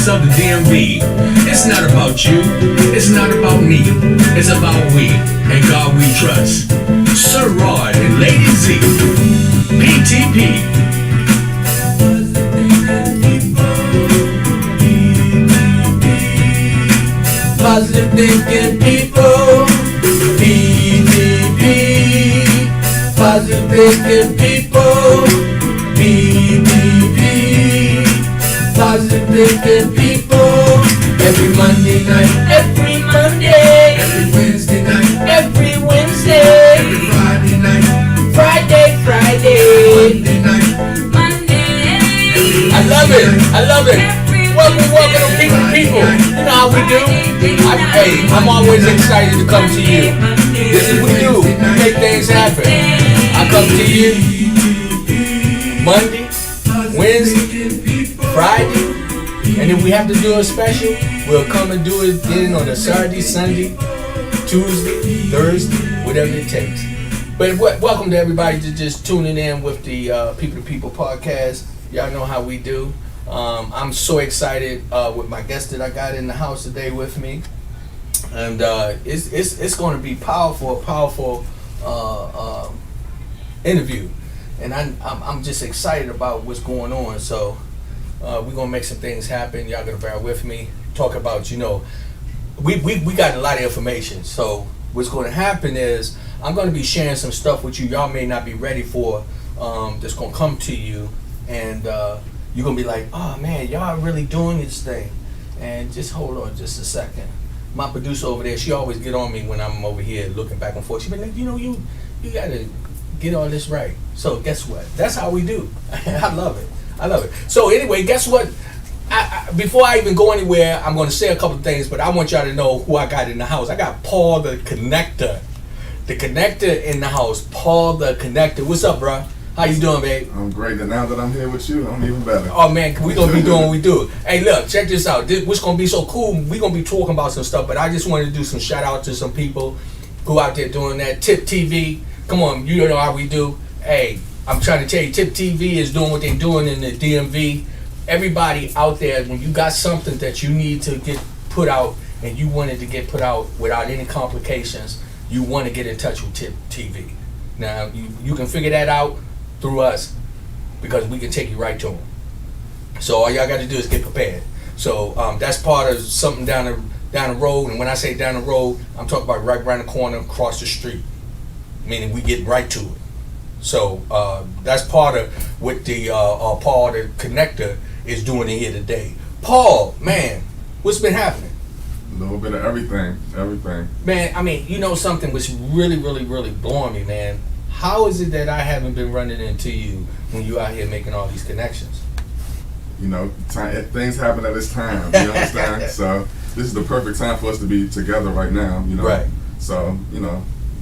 greatness of the DMV. It's not about you, it's not about me, it's about we, and God we trust. Sir Rod and Lady Z, PTP. Positive thinking people, PTP. Positive thinking people, PTP. Positive thinking people. Every Monday night, every Monday, Every Wednesday night, every Wednesday, every Friday night, Friday, Monday night, I love it. I love it. Welcome to people. You know how we do. I'm always excited to come to you. This is what we do. We make things happen. I come to you Monday, Wednesday, Friday, and if we have to do a special, we'll come and do it then on a Saturday, Sunday, Tuesday, Thursday, whatever it takes. But welcome to everybody to just tuning in with the People to People podcast. Y'all know how we do. I'm so excited with my guest that I got in the house today with me, and it's going to be powerful interview, and I'm just excited about what's going on. So we're gonna make some things happen. Y'all gonna bear with me. Talk about we got a lot of information. So what's going to happen is I'm going to be sharing some stuff with you. Y'all may not be ready for that's going to come to you, and you're going to be like, oh man, y'all really doing this thing. And just hold on just a second. My producer over there, she always get on me when I'm over here looking back and forth. She be like, you got to get all this right. So guess what? That's how we do. I love it. So anyway, guess what? Before I even go anywhere, I'm going to say a couple of things, but I want y'all to know who I got in the house. I got Paul the Connector. The Connector in the house. Paul the Connector. What's up, bro? How you doing, babe? I'm great, and now that I'm here with you, I'm even better. Oh man, we gonna be doing what we do. Hey, look, check this out. What's gonna be so cool? We gonna be talking about some stuff, but I just wanted to do some shout out to some people who out there doing that. Tip TV, come on, you know how we do. Hey, I'm trying to tell you, Tip TV is doing what they're doing in the DMV. Everybody out there, when you got something that you need to get put out, and you want it to get put out without any complications, you want to get in touch with Tip TV. Now you can figure that out through us, because we can take you right to them. So all y'all got to do is get prepared. So that's part of something down the road. And when I say down the road, I'm talking about right around the corner, across the street, meaning we get right to it. So that's part of what the Paul the Connector is doing in here today. Paul, man, what's been happening? A little bit of everything. Man, I mean, you know something was really blowing me, man. How is it that I haven't been running into you when you out here making all these connections? You know, things happen at this time. You understand? So this is the perfect time for us to be together right now. You know. Right. So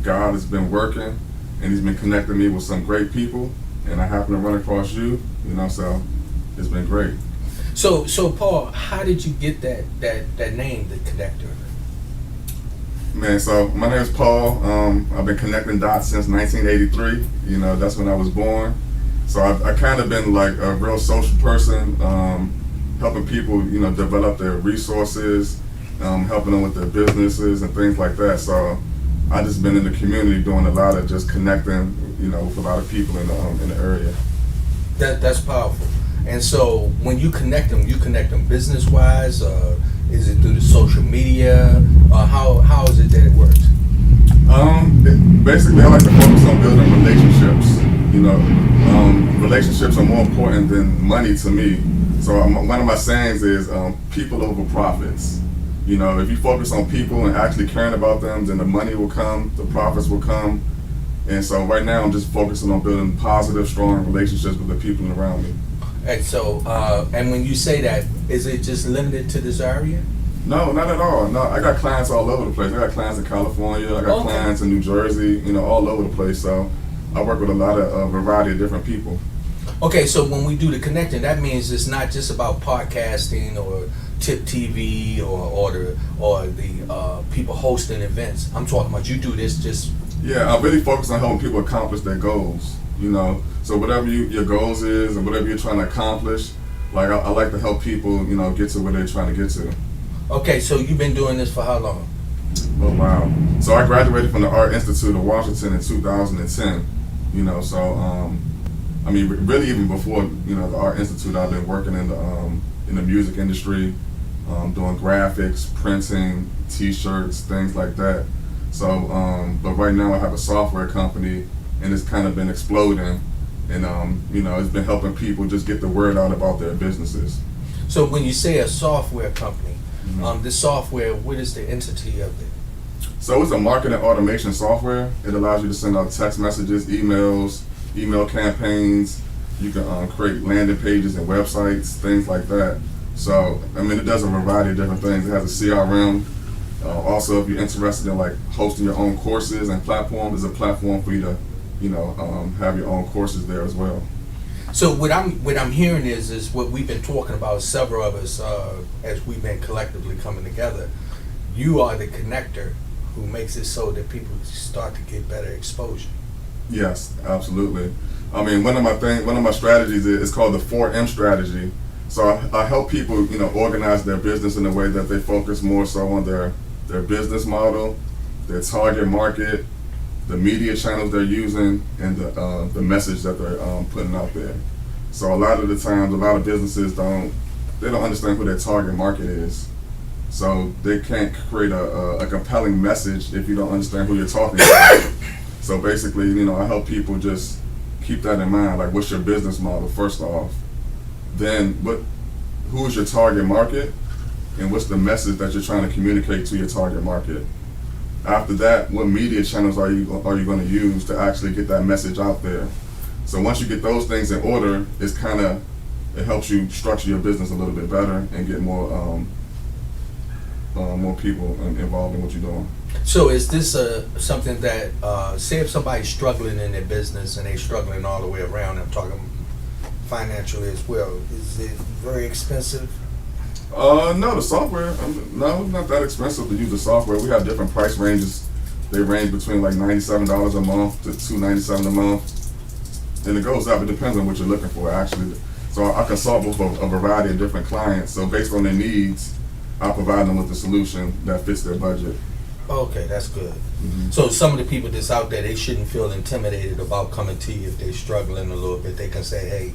God has been working, and He's been connecting me with some great people, and I happen to run across you. So it's been great. So Paul, how did you get that name, the Connector? Man, so my name is Paul. I've been connecting dots since 1983. That's when I was born. So I kind of been like a real social person, helping people, develop their resources, helping them with their businesses and things like that. So I just been in the community doing a lot of just connecting, with a lot of people in the area. That's powerful. And so when you connect them business-wise. Is it through the social media? How is it that it works? Basically, I like to focus on building relationships. Relationships are more important than money to me. So one of my sayings is people over profits. If you focus on people and actually caring about them, then the money will come, the profits will come. And so right now I'm just focusing on building positive, strong relationships with the people around me. And so, and when you say that, is it just limited to this area? No, not at all. No, I got clients all over the place. I got clients in California. I got clients in New Jersey. All over the place. So I work with a lot of variety of different people. Okay, so when we do the connecting, that means it's not just about podcasting or Tip TV or the people hosting events. I'm talking about you do this just. Yeah, I really focus on helping people accomplish their goals. So whatever your goals is and whatever you're trying to accomplish, Like I like to help people, get to where they're trying to get to. Okay, so you've been doing this for how long? Oh wow! So I graduated from the Art Institute of Washington in 2010. I mean, really even before the Art Institute, I've been working in the music industry, doing graphics, printing, T-shirts, things like that. So, but right now I have a software company, and it's kind of been exploding, and it's been helping people just get the word out about their businesses. So when you say a software company, Mm-hmm. the software, what is the entity of it? So it's a marketing automation software. It allows you to send out text messages, emails, email campaigns. You can create landing pages and websites, things like that. So, I mean, it does a variety of different things. It has a CRM. Also, if you're interested in like hosting your own courses and platform, there's a platform for you to, have your own courses there as well. So what I'm hearing is what we've been talking about, several of us, as we've been collectively coming together. You are the connector who makes it so that people start to get better exposure. Yes, absolutely. I mean, one of my strategies is called the 4M strategy. So I help people, organize their business in a way that they focus more so on their business model, their target market, the media channels they're using, and the message that they're putting out there. So a lot of the times, a lot of businesses don't understand who their target market is. So they can't create a compelling message if you don't understand who you're talking to. So basically, I help people just keep that in mind. Like, what's your business model first off? Then who is your target market, and what's the message that you're trying to communicate to your target market? After that, what media channels are you going to use to actually get that message out there? So once you get those things in order, it helps you structure your business a little bit better and get more people involved in what you're doing. So is this something that, say if somebody's struggling in their business and they're struggling all the way around, I'm talking financially as well, is it very expensive? No, the software, no, it's not that expensive to use the software. We have different price ranges. They range between like $97 a month to $297 a month. And it goes up, it depends on what you're looking for actually. So I consult with a variety of different clients. So based on their needs, I provide them with the solution that fits their budget. Okay, that's good. Mm-hmm. So some of the people that's out there, they shouldn't feel intimidated about coming to you if they're struggling a little bit. They can say, hey,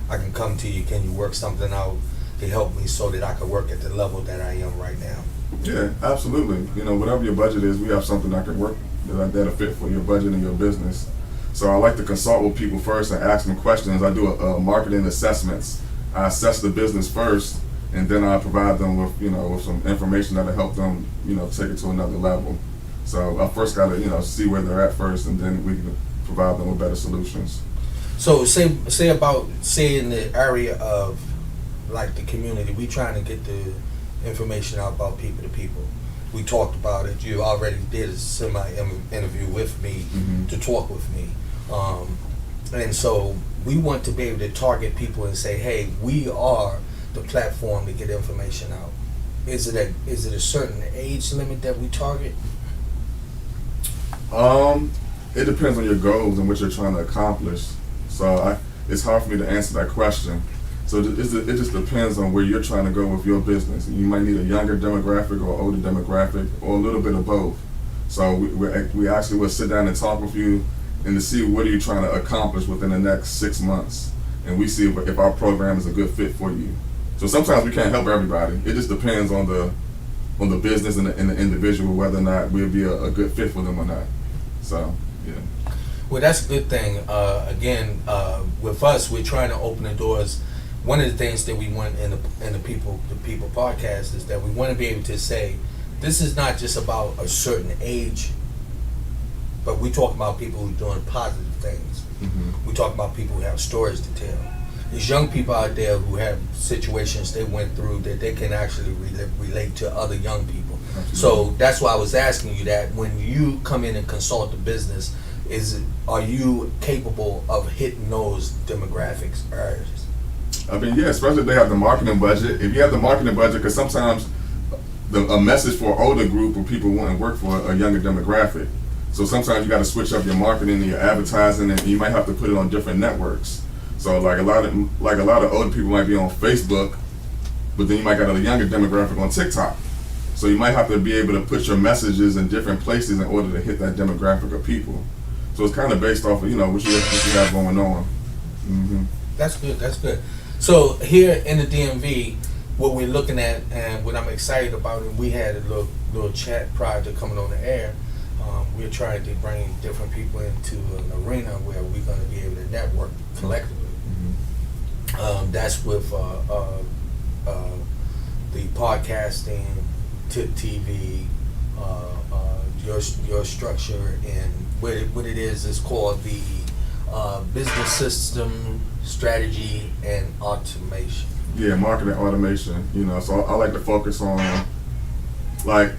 I can come to you, can you work something out to help me so that I can work at the level that I am right now? Yeah, absolutely. Whatever your budget is, we have something that can work that'll fit for your budget and your business. So I like to consult with people first and ask them questions. I do a marketing assessments. I assess the business first, and then I provide them with with some information that'll help them take it to another level. So I first got to see where they're at first, and then we can provide them with better solutions. So say in the area of like the community, we trying to get the information out about people to people. We talked about it. You already did a semi-interview with me Mm-hmm. to talk with me. And so we want to be able to target people and say, hey, we are the platform to get information out. Is it a certain age limit that we target? It depends on your goals and what you're trying to accomplish. So it's hard for me to answer that question. So it just depends on where you're trying to go with your business. You might need a younger demographic or older demographic or a little bit of both. So we actually will sit down and talk with you and to see what are you trying to accomplish within the next 6 months. And we see if our program is a good fit for you. So sometimes we can't help everybody. It just depends on the business and the individual whether or not we'll be a good fit for them or not. So, yeah. Well, that's a good thing. Again, with us, we're trying to open the doors. One of the things that we want in the people podcast is that we want to be able to say, this is not just about a certain age, but we talk about people who are doing positive things. Mm-hmm. We talk about people who have stories to tell. There's young people out there who have situations they went through that they can actually relate to other young people. Absolutely. So that's why I was asking you that when you come in and consult the business, are you capable of hitting those demographics areas? I mean, yeah, especially if they have the marketing budget. If you have the marketing budget, because sometimes a message for an older group of people want to work for a younger demographic. So sometimes you got to switch up your marketing and your advertising, and you might have to put it on different networks. So like a lot of older people might be on Facebook, but then you might got a younger demographic on TikTok. So you might have to be able to put your messages in different places in order to hit that demographic of people. So it's kind of based off of what you have going on. Mm-hmm. That's good. That's good. So here in the DMV, what we're looking at and what I'm excited about, and we had a little chat prior to coming on the air. We're trying to bring different people into an arena where we're going to be able to network collectively. Mm-hmm. That's with the podcasting, Tip TV, your structure, and what it is called the business system strategy and automation. Yeah, marketing automation. So I like to focus on my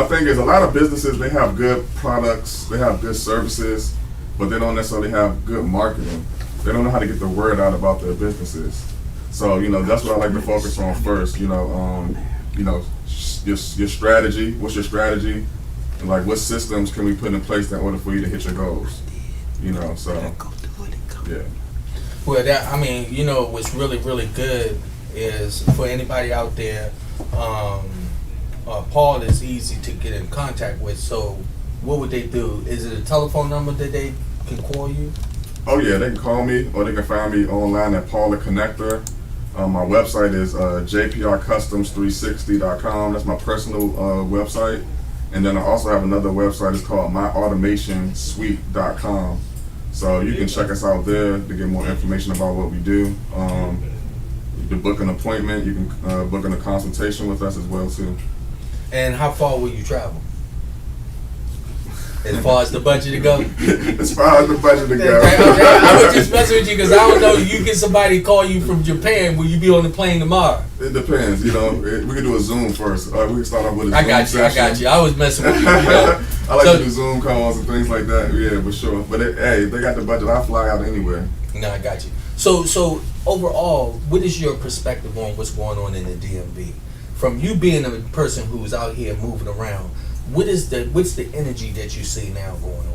thing is a lot of businesses, they have good products, they have good services, but they don't necessarily have good marketing. They don't know how to get the word out about their businesses. So that's what I like to focus on first. Your strategy. What's your strategy? And what systems can we put in place in order for you to hit your goals? So yeah. Well, what's really, really good is for anybody out there, Paul is easy to get in contact with. So what would they do? Is it a telephone number that they can call you? Oh yeah, they can call me or they can find me online at Paul the Connector. My website is jprcustoms360.com. That's my personal website. And then I also have another website. It's called myautomationsuite.com. So you can check us out there to get more information about what we do. To book an appointment, you can book a consultation with us as well too. And how far will you travel? As far as the budget to go? As far as the budget to go. I was just messing with you because I don't know. You get somebody call you from Japan, will you be on the plane tomorrow? It depends. We can do a Zoom first. We can start off with a Zoom I got you. I was messing with you. I like to do Zoom calls and things like that. Yeah, for sure. But if they got the budget, I'll fly out anywhere. No, I got you. So overall, what is your perspective on what's going on in the DMV? From you being a person who's out here moving around, what's the energy that you see now going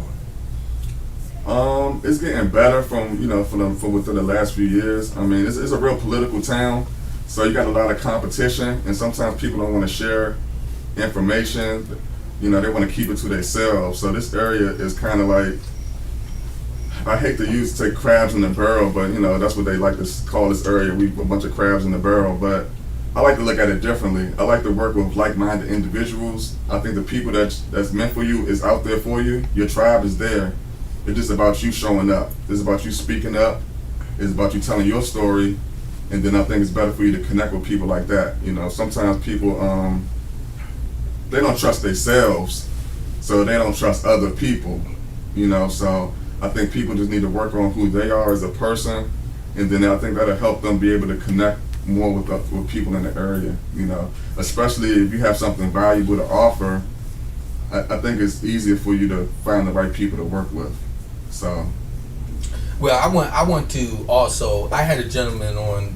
on? It's getting better from within the last few years. I mean, it's a real political town, so you got a lot of competition, and sometimes people don't want to share information. They want to keep it to themselves. So this area is kind of like, I hate to say crabs in the barrel, but that's what they like to call this area. We a bunch of crabs in the barrel, but I like to look at it differently. I like to work with like-minded individuals. I think the people that's meant for you is out there for you. Your tribe is there. It's just about you showing up. It's about you speaking up. It's about you telling your story. And then I think it's better for you to connect with people like that. Sometimes people, they don't trust themselves, so they don't trust other people. So I think people just need to work on who they are as a person, and then I think that'll help them be able to connect more with people in the area, especially if you have something valuable to offer. I think it's easier for you to find the right people to work with. So, well, I want to also. I had a gentleman on.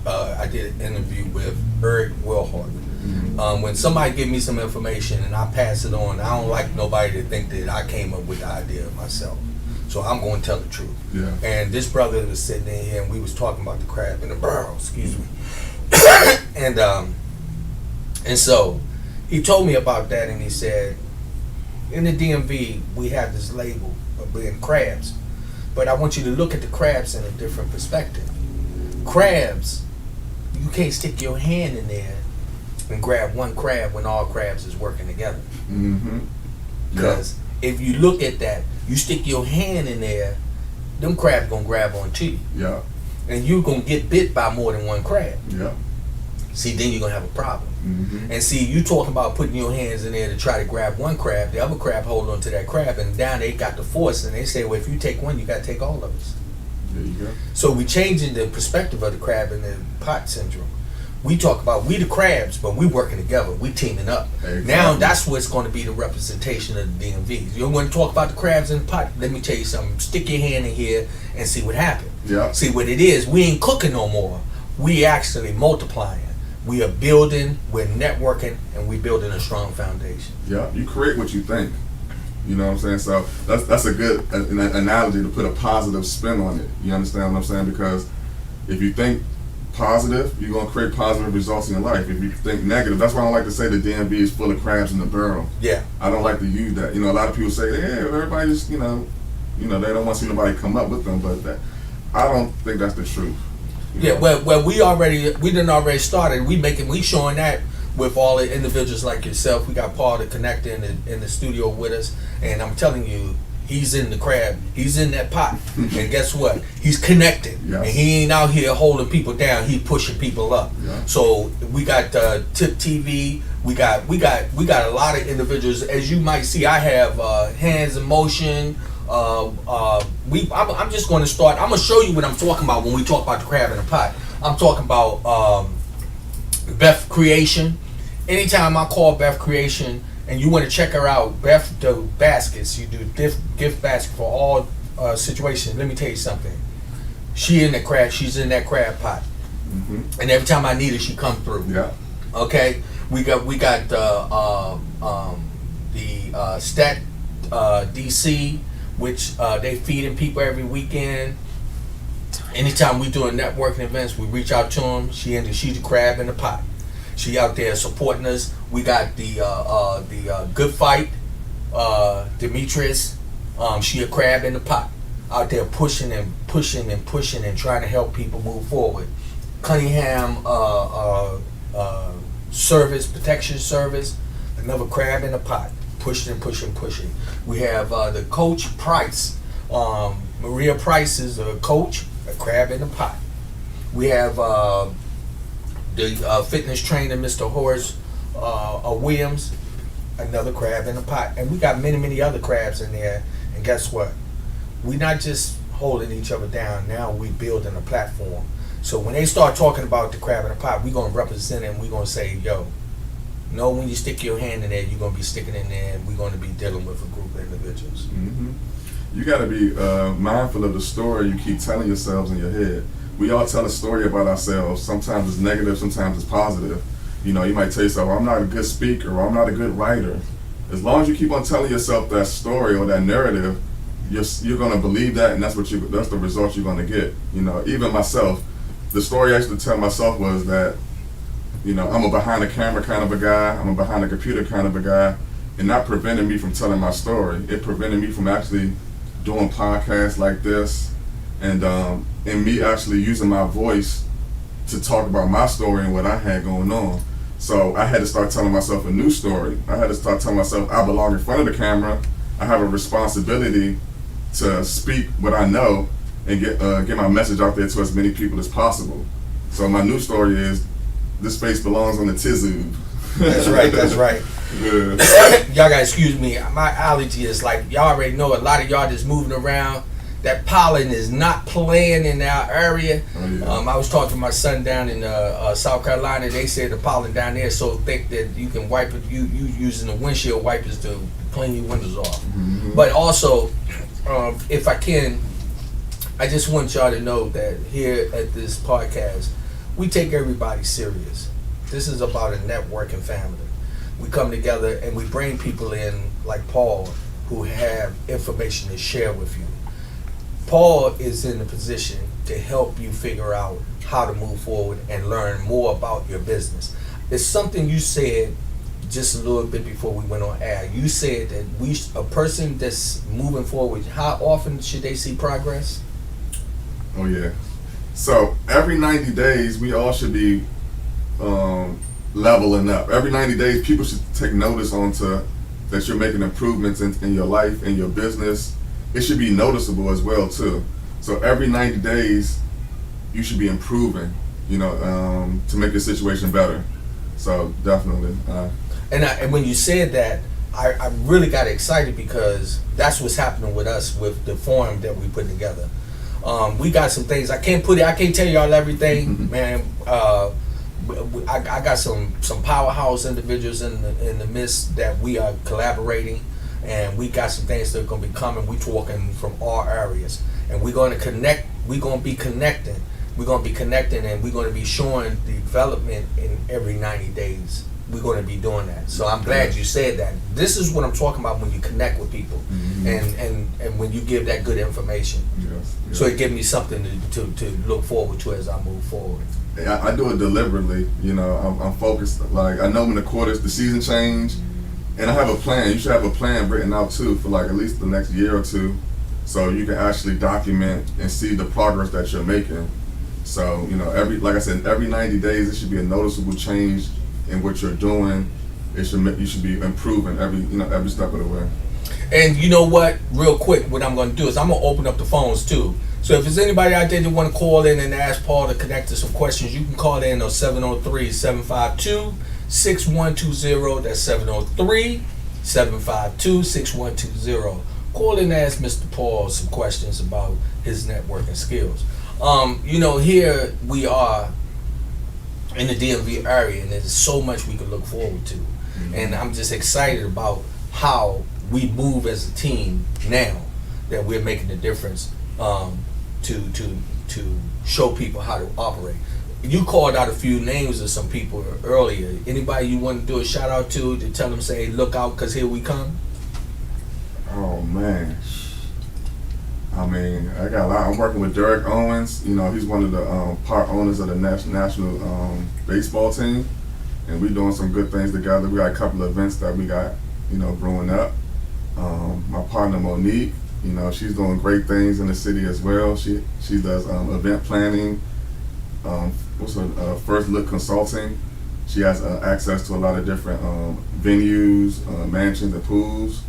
I did an interview with Eric Wilhart. Mm-hmm. When somebody give me some information and I pass it on, I don't like nobody to think that I came up with the idea myself. So I'm going to tell the truth. Yeah. And this brother was sitting in here and we was talking about the crab in the barrel, excuse me. and so he told me about that, and he said, in the DMV, we have this label of being crabs. But I want you to look at the crabs in a different perspective. Crabs, you can't stick your hand in there and grab one crab when all crabs is working together. Mm-hmm. Because if you look at that, you stick your hand in there, them crabs gonna grab onto you. Yeah. And you're gonna get bit by more than one crab. Yeah. See, then you're gonna have a problem. Mm-hmm. And see, you talking about putting your hands in there to try to grab one crab, the other crab hold on to that crab, and down they got the force, and they say, well, if you take one, you gotta take all of us. There you go. So we changing the perspective of the crab and the pot syndrome. We talk about we the crabs, but we working together. We teaming up. Exactly. Now that's what's going to be the representation of the DMV. You want to talk about the crabs in the pot? Let me tell you something. Stick your hand in here and see what happens. Yeah. See what it is. We ain't cooking no more. We actually multiplying. We are building. We're networking, and we building a strong foundation. Yeah. You create what you think. You know what I'm saying? So that's a good analogy to put a positive spin on it. You understand what I'm saying? Because if you think positive, you're gonna create positive results in your life. If you think negative, that's why I don't like to say the DMV is full of crabs in the barrel. Yeah. I don't like to use that. You know, a lot of people say, yeah, everybody just, they don't want to see nobody come up with them, but I don't think that's the truth. Yeah, well, we done already started. We showing that with all the individuals like yourself. We got Paul the connector in the studio with us, and I'm telling you, he's in the crab. He's in that pot, and guess what? He's connected, Yes. and he ain't out here holding people down. He's pushing people up. Yeah. So we got Tip TV. We got a lot of individuals. As you might see, I have hands in motion. I'm just going to start. I'm going to show you what I'm talking about when we talk about the crab in the pot. I'm talking about Beth Creation. Anytime I call Beth Creation and you want to check her out, Beth do baskets. You do gift basket for all situations. Let me tell you something. She's in that crab pot, and every time I need her, she come through. Yeah. Okay. We got the Stat DC, which they feeding people every weekend. Anytime we doing networking events, we reach out to them. She's the crab in the pot. She out there supporting us. We got the Good Fight, Demetrius. She a crab in the pot, out there pushing and trying to help people move forward. Cunningham Protection Service, another crab in the pot, pushing. We have the Coach Price. Maria Price is a coach, a crab in the pot. We have the fitness trainer, Mr. Horace Williams, another crab in the pot. And we got many other crabs in there. And guess what? We're not just holding each other down. Now we building a platform. So when they start talking about the crab in the pot, we're going to represent it and we're going to say, yo, when you stick your hand in there, you're going to be sticking in there, and we're going to be dealing with a group of individuals. Mm-hmm. You got to be mindful of the story you keep telling yourselves in your head. We all tell a story about ourselves. Sometimes it's negative, sometimes it's positive. You might tell yourself, I'm not a good speaker, or I'm not a good writer. As long as you keep on telling yourself that story or that narrative, you're going to believe that, and that's the result you're going to get. Even myself, the story I used to tell myself was that, I'm a behind the camera kind of a guy, I'm a behind the computer kind of a guy, and that prevented me from telling my story. It prevented me from actually doing podcasts like this, and me actually using my voice to talk about my story and what I had going on. So I had to start telling myself a new story. I had to start telling myself I belong in front of the camera. I have a responsibility to speak what I know and get my message out there to as many people as possible. So my new story is, this space belongs on the Tizoob. That's right. Yeah. Y'all gotta excuse me. My allergy is like, y'all already know, a lot of y'all just moving around. That pollen is not playing in our area. Oh, yeah. I was talking to my son down in South Carolina. They said the pollen down there is so thick that you can wipe it. You using the windshield wipers to clean your windows off. Mm-hmm. But also, if I can, I just want y'all to know that here at this podcast, we take everybody serious. This is about a networking family. We come together and we bring people in like Paul, who have information to share with you. Paul is in a position to help you figure out how to move forward and learn more about your business. It's something you said just a little bit before we went on air. You said that a person that's moving forward, how often should they see progress? Oh yeah. So every 90 days, we all should be leveling up. Every 90 days, people should take notice onto that you're making improvements in your life and your business. It should be noticeable as well too. So every 90 days, you should be improving, to make your situation better. So definitely. And when you said that, I really got excited because that's what's happening with us with the forum that we put together. We got some things I can't tell y'all everything, man. I got some powerhouse individuals in the midst that we are collaborating, and we got some things that are going to be coming. We talking from all areas, and we're going to connect. We're going to be connecting. We're going to be connecting, and we're going to be showing the development in every 90 days. we're going to be doing that. So I'm glad you said that. This is what I'm talking about when you connect with people, and when you give that good information. Yes. So it gives me something to look forward to as I move forward. I do it deliberately. You know, I'm focused. Like, I know when the season change, and I have a plan. You should have a plan written out too for like at least the next year or two, so you can actually document and see the progress that you're making. So, you know, like I said, every 90 days it should be a noticeable change in what you're doing. You should be improving every step of the way. And you know what? Real quick, what I'm going to do is I'm going to open up the phones too. So if there's anybody out there that want to call in and ask Paul to connect to some questions, you can call in on 703-752-6120. That's 703-752-6120. Call in and ask Mr. Paul some questions about his networking skills. You know, here we are in the DMV area, and there's so much we can look forward to. And I'm just excited about how we move as a team now that we're making a difference to show people how to operate. You called out a few names of some people earlier. Anybody you want to do a shout out to tell them, say, look out, because here we come? Oh, man. I mean, I got a lot. I'm working with Derek Owens. You know, he's one of the part owners of the national baseball team, and we're doing some good things together. We got a couple of events that we got, you know, growing up. My partner Monique, you know, she's doing great things in the city as well. She does event planning. What's her First Look Consulting. She has access to a lot of different venues, mansions, and pools.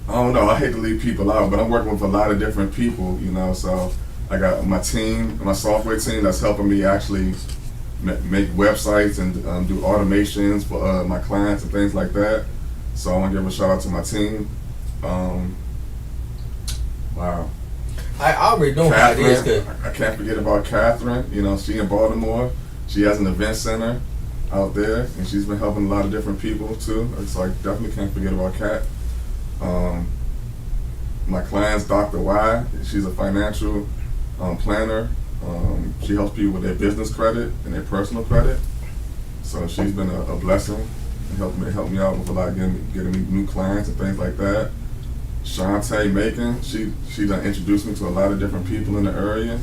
I don't know, I hate to leave people out, but I'm working with a lot of different people, you know, so I got my team, my software team that's helping me actually make websites and do automations for my clients and things like that. So I want to give a shout out to my team. Wow. I already know how it is. Good. I can't forget about Catherine, you know, she in Baltimore. She has an event center out there, and she's been helping a lot of different people too. So I definitely can't forget about Kat. My client's Dr. Y. She's a financial planner. She helps people with their business credit and their personal credit. So she's been a blessing and helped me out with a lot of getting me new clients and things like that. Shantae Macon, she done introduced me to a lot of different people in the area.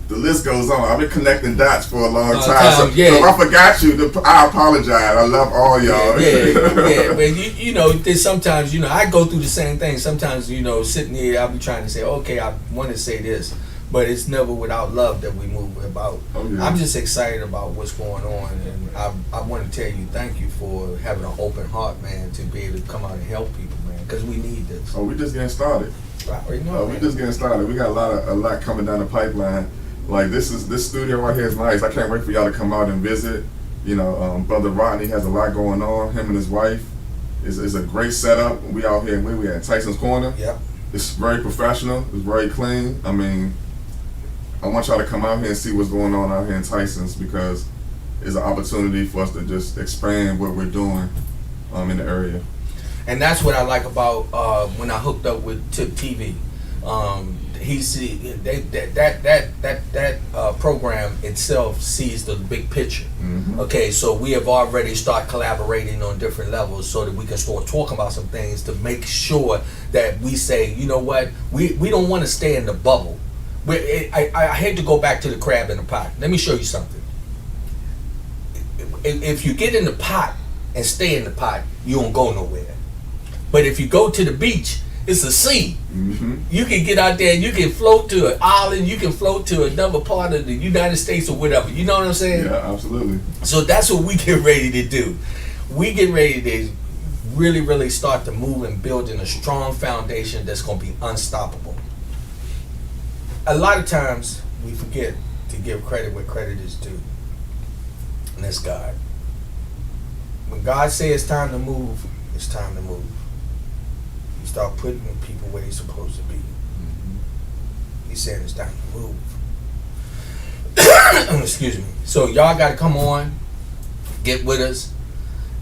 The list goes on. I've been connecting dots for a long time. So if I forgot you, I apologize. I love all y'all. Yeah. But you know, there's sometimes, you know, I go through the same thing. Sometimes, you know, sitting here, I'll be trying to say, okay, I want to say this, but it's never without love that we move about. Oh, yeah. I'm just excited about what's going on, and I want to tell you, thank you for having an open heart, man, to be able to come out and help people, man, because we need this. Oh, we just getting started. I already know, we just getting started. We got a lot coming down the pipeline. Like this studio right here is nice. I can't wait for y'all to come out and visit. You know, Brother Rodney has a lot going on. Him and his wife. It's a great setup. We out here, where we at? Tyson's Corner. Yep. It's very professional. It's very clean. I mean, I want y'all to come out here and see what's going on out here in Tyson's, because it's an opportunity for us to just expand what we're doing in the area. And that's what I like about when I hooked up with Tip TV. That program itself sees the big picture. Mm-hmm. Okay, so we have already started collaborating on different levels so that we can start talking about some things to make sure that we say, you know what, we don't want to stay in the bubble. I hate to go back to the crab in the pot. Let me show you something. If you get in the pot and stay in the pot, you don't go nowhere. But if you go to the beach, it's a sea. Mm-hmm. You can get out there and you can float to an island, you can float to another part of the United States or whatever. You know what I'm saying? Yeah, absolutely. So that's what we get ready to do. We get ready to really, really start to move and building a strong foundation that's going to be unstoppable. A lot of times we forget to give credit where credit is due. And that's God. When God says it's time to move, it's time to move. You start putting people where they're supposed to be. Mm-hmm. He's saying it's time to move. Excuse me. So y'all got to come on, get with us,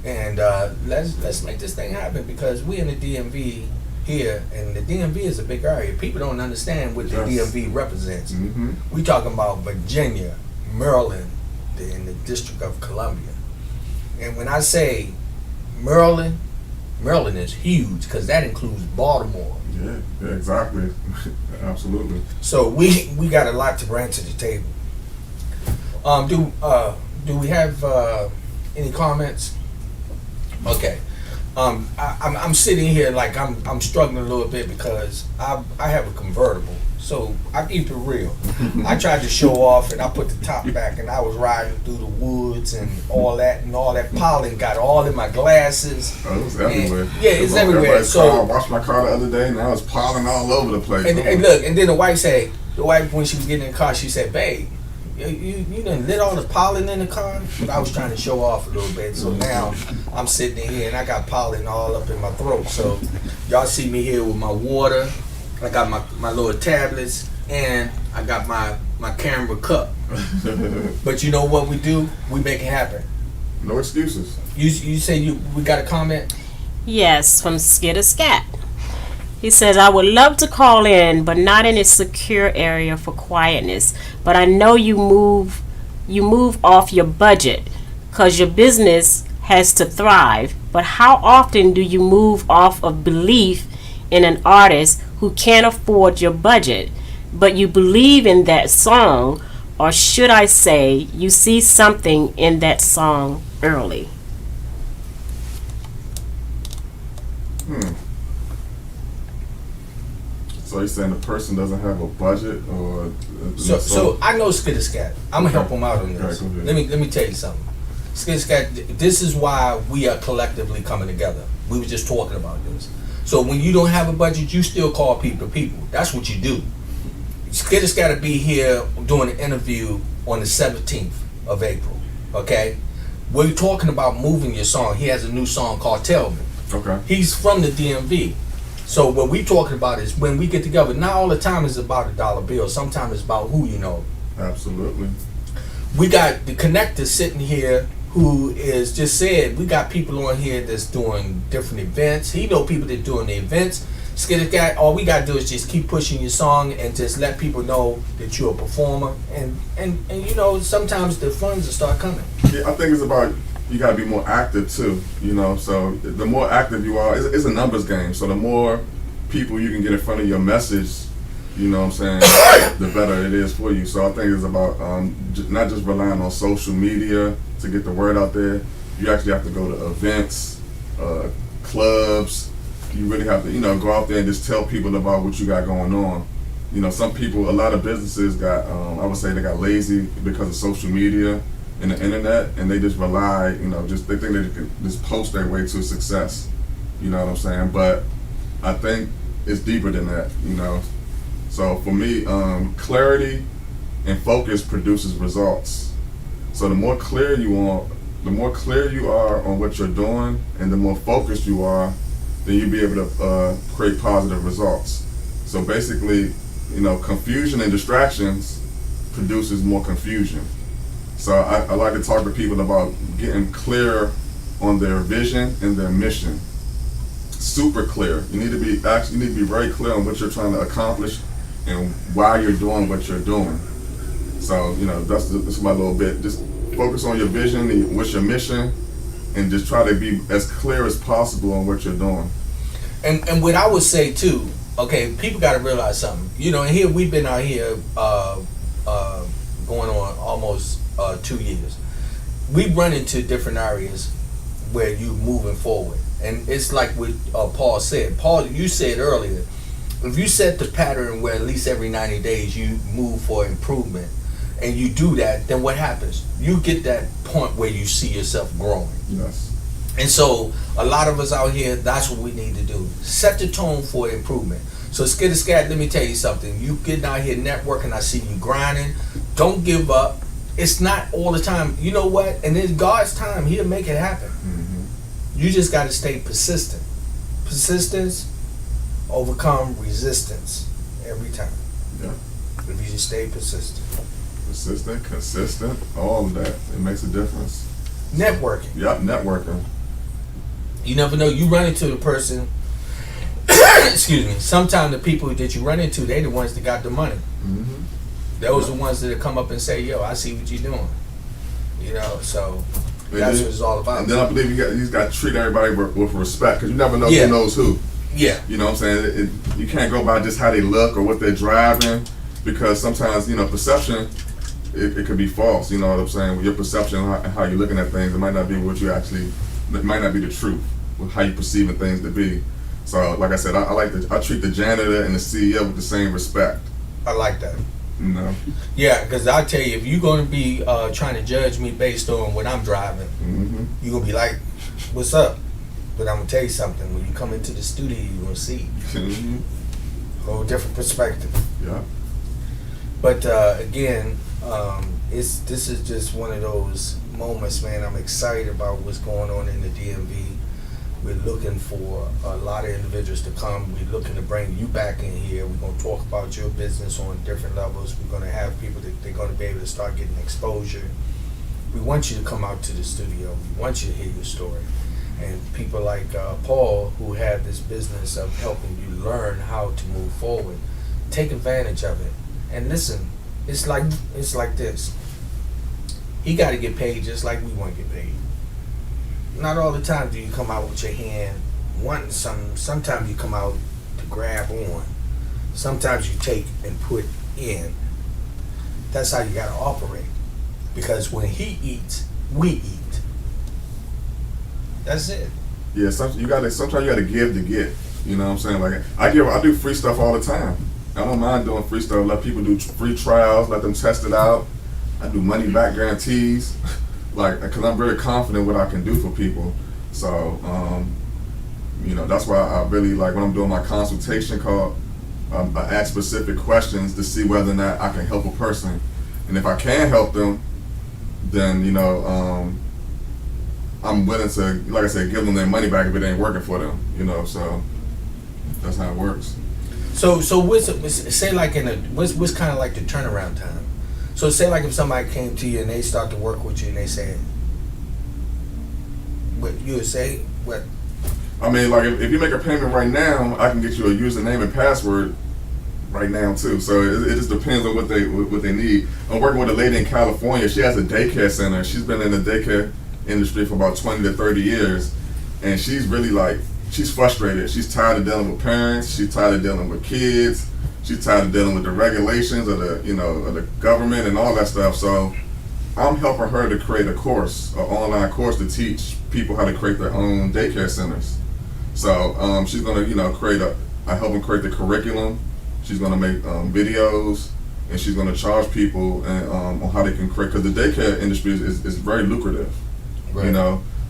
and let's make this thing happen, because we in the DMV here, and the DMV is a big area. People don't understand what the DMV represents. Mm-hmm. We talking about Virginia, Maryland, in the District of Columbia. And when I say Maryland is huge because that includes Baltimore. Yeah, exactly. Absolutely. So we got a lot to bring to the table. Do we have any comments? Okay. I'm sitting here like I'm struggling a little bit because I have a convertible. So I keep it real. I tried to show off and I put the top back and I was riding through the woods and all that pollen got all in my glasses. Oh, it was everywhere. Yeah, it's everywhere. So I washed my car the other day and now it's pollen all over the place. And look, and then the wife when she was getting in the car, she said, "Babe, you done lit all the pollen in the car?" But I was trying to show off a little bit. So now I'm sitting in here and I got pollen all up in my throat. So y'all see me here with my water. I got my little tablets and I got my camera cup. But you know what we do? We make it happen. No excuses. You say we got a comment? Yes, from Skidder Scat. He says, I would love to call in, but not in a secure area for quietness. But I know you move off your budget because your business has to thrive. But how often do you move off of belief in an artist who can't afford your budget, but you believe in that song, or should I say, you see something in that song early? So you're saying the person doesn't have a budget, or so I know Skidder Scat. I'm gonna help him out on this. Okay, Let me tell you something. Skidder Scat, this is why we are collectively coming together. We were just talking about this. So when you don't have a budget, you still call people to people. That's what you do. Skidder's got to be here doing an interview on the 17th of April. Okay, we're talking about moving your song. He has a new song called "Tell Me." Okay. He's from the DMV. So what we talking about is when we get together. Not all the time is about a dollar bill. Sometimes it's about who you know. Absolutely. We got the connector sitting here who is just said we got people on here that's doing different events. He know people that doing the events. Skidder Scat, all we gotta do is just keep pushing your song and just let people know that you're a performer. And you know, sometimes the funds will start coming. Yeah, I think it's about you gotta be more active too. You know, so the more active you are, it's a numbers game. So the more people you can get in front of your message, you know what I'm saying, the better it is for you. So I think it's about not just relying on social media to get the word out there. You actually have to go to events, clubs. You really have to, you know, go out there and just tell people about what you got going on. You know, some people, a lot of businesses got, I would say they got lazy because of social media and the internet, and they just rely, you know, they think they can just post their way to success. You know what I'm saying? But I think it's deeper than that, you know. So for me, clarity and focus produces results. So the more clear you are on what you're doing, and the more focused you are, then you'll be able to create positive results. So basically, you know, confusion and distractions produces more confusion. So I like to talk to people about getting clear on their vision and their mission. Super clear. You need to be very clear on what you're trying to accomplish and why you're doing what you're doing. So, you know, that's my little bit. Just focus on your vision and what's your mission, and just try to be as clear as possible on what you're doing. And what I would say too, okay, people got to realize something. You know, and here we've been out here going on almost 2 years. We run into different areas where you moving forward, and it's like what Paul said. Paul, you said earlier, if you set the pattern where at least every 90 days you move for improvement, and you do that, then what happens? You get that point where you see yourself growing. Yes. And so a lot of us out here, that's what we need to do. Set the tone for improvement. So Skidder Scat, let me tell you something. You getting out here networking, I see you grinding. Don't give up. It's not all the time. You know what? And in God's time, He'll make it happen. Mm-hmm. You just got to stay persistent. Persistence overcome resistance every time. Yeah. If you just stay persistent. Persistent, consistent, all of that. It makes a difference. Networking. Yep, networking. You never know. You run into the person. Excuse me. Sometimes the people that you run into, they the ones that got the money. Mm-hmm. Those are the ones that come up and say, "Yo, I see what you're doing." You know, so And that's then- what it's all about. And then I believe you just got to treat everybody with respect, because you never know Yeah. who knows who. Yeah. You know what I'm saying? You can't go by just how they look or what they're driving, because sometimes, perception, it could be false. You know what I'm saying? With your perception and how you're looking at things, it might not be what you actually, it might not be the truth with how you're perceiving things to be. So, like I said, I treat the janitor and the CEO with the same respect. I like that. You know? Yeah, because I tell you, if you're going to be trying to judge me based on what I'm driving, Mm-hmm. you're going to be like, what's up? But I'm going to tell you something. When you come into the studio, you're going to see Mm-hmm. a whole different perspective. Yeah. But again, this is just one of those moments, man. I'm excited about what's going on in the DMV. We're looking for a lot of individuals to come. We're looking to bring you back in here. We're going to talk about your business on different levels. We're going to have people that they're going to be able to start getting exposure. We want you to come out to the studio. We want you to hear your story. And people like Paul, who have this business of helping you learn how to move forward, take advantage of it. And listen, it's like this. He got to get paid just like we want to get paid. Not all the time do you come out with your hand wanting something. Sometimes you come out to grab on. Sometimes you take and put in. That's how you got to operate. Because when he eats, we eat. That's it. Yeah, sometimes you gotta give to get. You know what I'm saying? Like I do free stuff all the time. I don't mind doing free stuff. Let people do free trials, let them test it out. I do money back guarantees, because I'm very confident what I can do for people. So, that's why I really like when I'm doing my consultation call. I ask specific questions to see whether or not I can help a person, and if I can help them, then I'm willing to, like I said, give them their money back if it ain't working for them. So that's how it works. So what's kind of like the turnaround time? So say like if somebody came to you and they start to work with you and they say, what you would say, what? I mean, like if you make a payment right now, I can get you a username and password right now too. So it just depends on what they need. I'm working with a lady in California. She has a daycare center. She's been in the daycare industry for about 20 to 30 years, and she's really she's frustrated. She's tired of dealing with parents. She's tired of dealing with kids. She's tired of dealing with the regulations of the government and all that stuff. So I'm helping her to create an online course to teach people how to create their own daycare centers. So she's gonna I help them create the curriculum. She's gonna make videos, and she's gonna charge people on how they can create, because the daycare industry is very lucrative. Right.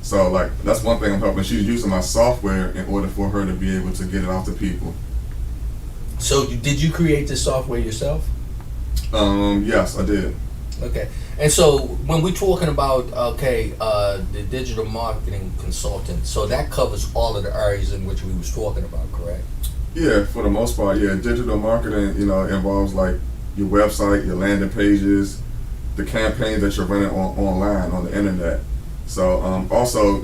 So that's one thing I'm helping. She's using my software in order for her to be able to get it out to people. So did you create this software yourself? Yes, I did. Okay. And so when we're talking about the digital marketing consultant, so that covers all of the areas in which we was talking about, correct? Yeah, for the most part, yeah. Digital marketing, involves like your website, your landing pages, the campaigns that you're running online on the internet. So also,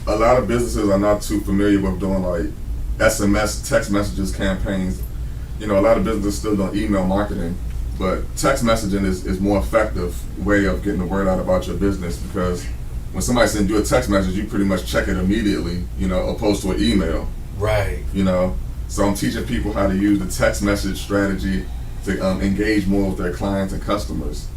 a lot of businesses are not too familiar with doing like SMS, text messages campaigns. A lot of businesses still do email marketing, but text messaging is more effective way of getting the word out about your business, because when somebody sends you a text message, you pretty much check it immediately, opposed to an email. Right. So I'm teaching people how to use the text message strategy to engage more with their clients and customers.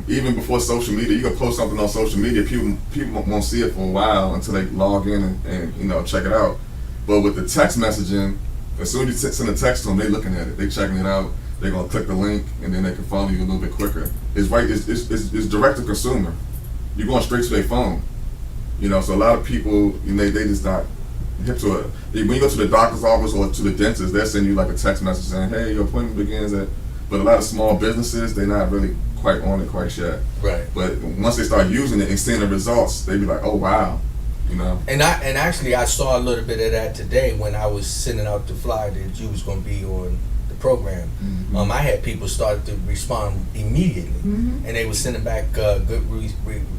Even before social media, you can post something on social media, people won't see it for a while until they log in and check it out. But with the text messaging, as soon as you send a text to them, they looking at it, they checking it out, they're gonna click the link, and then they can follow you a little bit quicker. It's direct to consumer. You're going straight to their phone. So a lot of people, they just not hip to it. When you go to the doctor's office or to the dentist, they'll send you like a text message saying, hey, your appointment begins at, but a lot of small businesses, they're not really quite on it quite yet. Right. But once they start using it and seeing the results, they be like, oh wow, And actually I saw a little bit of that today when I was sending out the flyer that you was going to be on the program. Mm-hmm. I had people start to respond immediately, and they were sending back good